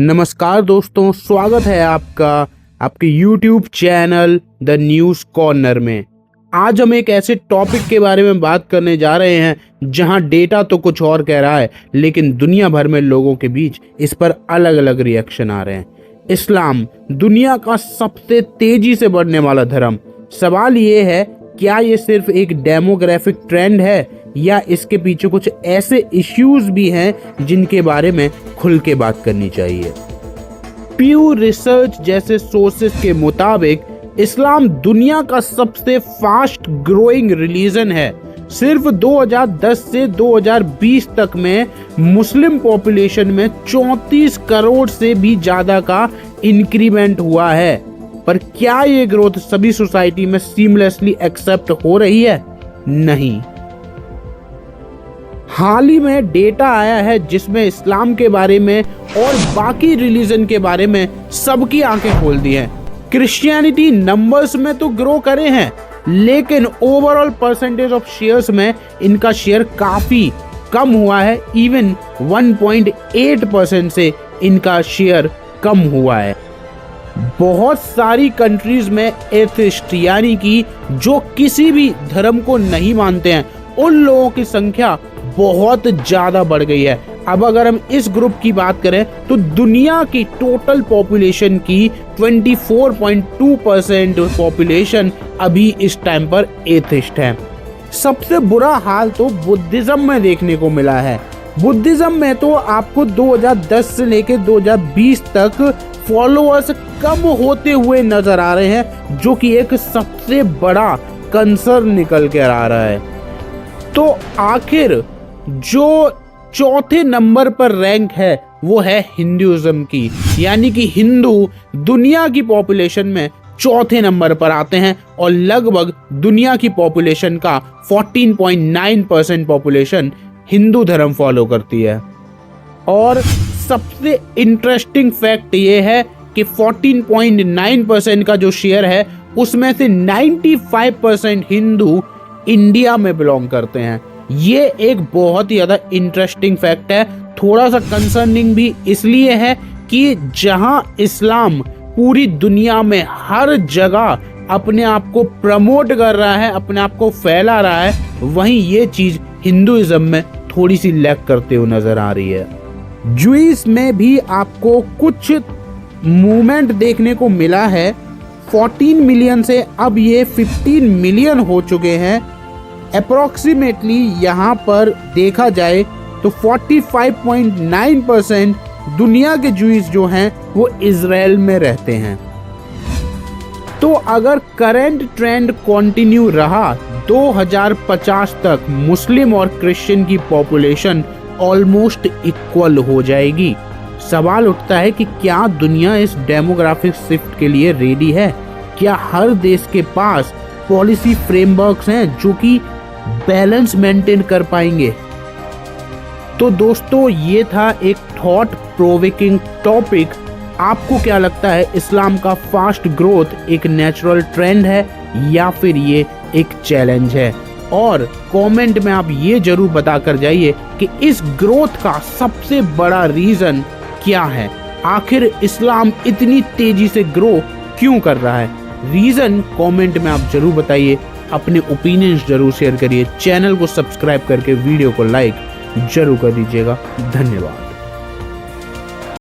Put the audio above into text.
नमस्कार दोस्तों, स्वागत है आपका आपके YouTube channel the news corner में। आज हम एक ऐसे टॉपिक के बारे में बात करने जा रहे हैं जहां डेटा तो कुछ और कह रहा है, लेकिन दुनिया भर में लोगों के बीच इस पर अलग अलग रिएक्शन आ रहे हैं। इस्लाम दुनिया का सबसे तेजी से बढ़ने वाला धर्म। सवाल ये है, क्या ये सिर्फ एक डेमोग्राफिक ट्रेंड है या इसके पीछे कुछ ऐसे इश्यूज भी हैं जिनके बारे में खुल के बात करनी चाहिए। प्यू रिसर्च जैसे सोर्सेस के मुताबिक इस्लाम दुनिया का सबसे फास्ट ग्रोइंग रिलीजन है। सिर्फ 2010 से 2020 तक में मुस्लिम पॉपुलेशन में 34 करोड़ से भी ज्यादा का इंक्रीमेंट हुआ है। पर क्या ये ग्रोथ सभी सोसाइटी में सीमलेसली एक्सेप्ट हो रही है? नहीं। हाल ही में डेटा आया है जिसमें इस्लाम के बारे में और बाकी रिलीजन के बारे में सबकी आंखें खोल दी हैं। क्रिश्चियनिटी नंबर्स में तो ग्रो करे हैं, लेकिन ओवरऑल परसेंटेज ऑफ शेयर्स में इनका शेयर काफी कम हुआ है। इवन 1.8% से इनका शेयर कम हुआ है। बहुत सारी कंट्रीज में एथिस्ट यानी कि जो किसी भी धर्म को नहीं मानते हैं, उन लोगों की संख्या बहुत ज्यादा बढ़ गई है। अब अगर हम इस ग्रुप की बात करें तो दुनिया की टोटल पॉपुलेशन की 24.2% पॉपुलेशन अभी इस टाइम पर एथिस्ट है। सबसे बुरा हाल तो बुद्धिज्म में देखने को मिला है। बुद्धिज्म में तो आपको 2010 से लेकर 2020 तक फॉलोअर्स कम होते हुए नजर आ रहे हैं, जो कि एक सबसे बड़ा कंसर्न निकल कर आ रहा है। तो आखिर जो चौथे नंबर पर रैंक है वो है हिंदुइज्म की, यानी कि हिंदू दुनिया की पॉपुलेशन में चौथे नंबर पर आते हैं और लगभग दुनिया की पॉपुलेशन का 14.9% पॉपुलेशन हिंदू धर्म फॉलो करती है। और सबसे इंटरेस्टिंग फैक्ट ये है कि 14.9% का जो शेयर है उसमें से 95% हिंदू इंडिया में बिलोंग करते हैं। ये एक बहुत ही ज्यादा इंटरेस्टिंग फैक्ट है। थोड़ा सा कंसर्निंग भी इसलिए है कि जहां इस्लाम पूरी दुनिया में हर जगह अपने आप को प्रमोट कर रहा है, अपने आप को फैला रहा है, वहीं ये चीज हिंदुइज्म में थोड़ी सी लैक करते हुए नजर आ रही है। ज्यूइश में भी आपको कुछ मूवमेंट देखने को मिला है। 14 मिलियन से अब ये 15 मिलियन हो चुके हैं। अप्रोक्सीमेटली यहाँ पर देखा जाए तो 45.9% दुनिया के ज्यूइश जो हैं वो इजराइल में रहते हैं। तो अगर करंट ट्रेंड कंटिन्यू रहा, 2050 तक मुस्लिम और क्रिश्चियन की पॉपुलेशन ऑलमोस्ट इक्वल हो जाएगी। सवाल उठता है कि क्या दुनिया इस डेमोग्राफिक शिफ्ट के लिए रेडी है? क्या हर देश के पास पॉलिसी फ्रेमवर्क्स हैं जो कि बैलेंस मेंटेन कर पाएंगे? तो दोस्तों, ये था एक थॉट प्रोवोकिंग टॉपिक। आपको क्या लगता है, इस्लाम का फास्ट ग्रोथ एक नेचुरल ट्रेंड है या फिर ये एक चैलेंज है? और कमेंट में आप ये जरूर बताकर जाइए कि इस ग्रोथ का सबसे बड़ा रीजन क्या है। आखिर इस्लाम इतनी तेजी से ग्रो क्यों कर रहा है? रीजन कमेंट में आप जरूर बताइए। अपने ओपिनियंस जरूर शेयर करिए। चैनल को सब्सक्राइब करके वीडियो को लाइक जरूर कर दीजिएगा। धन्यवाद।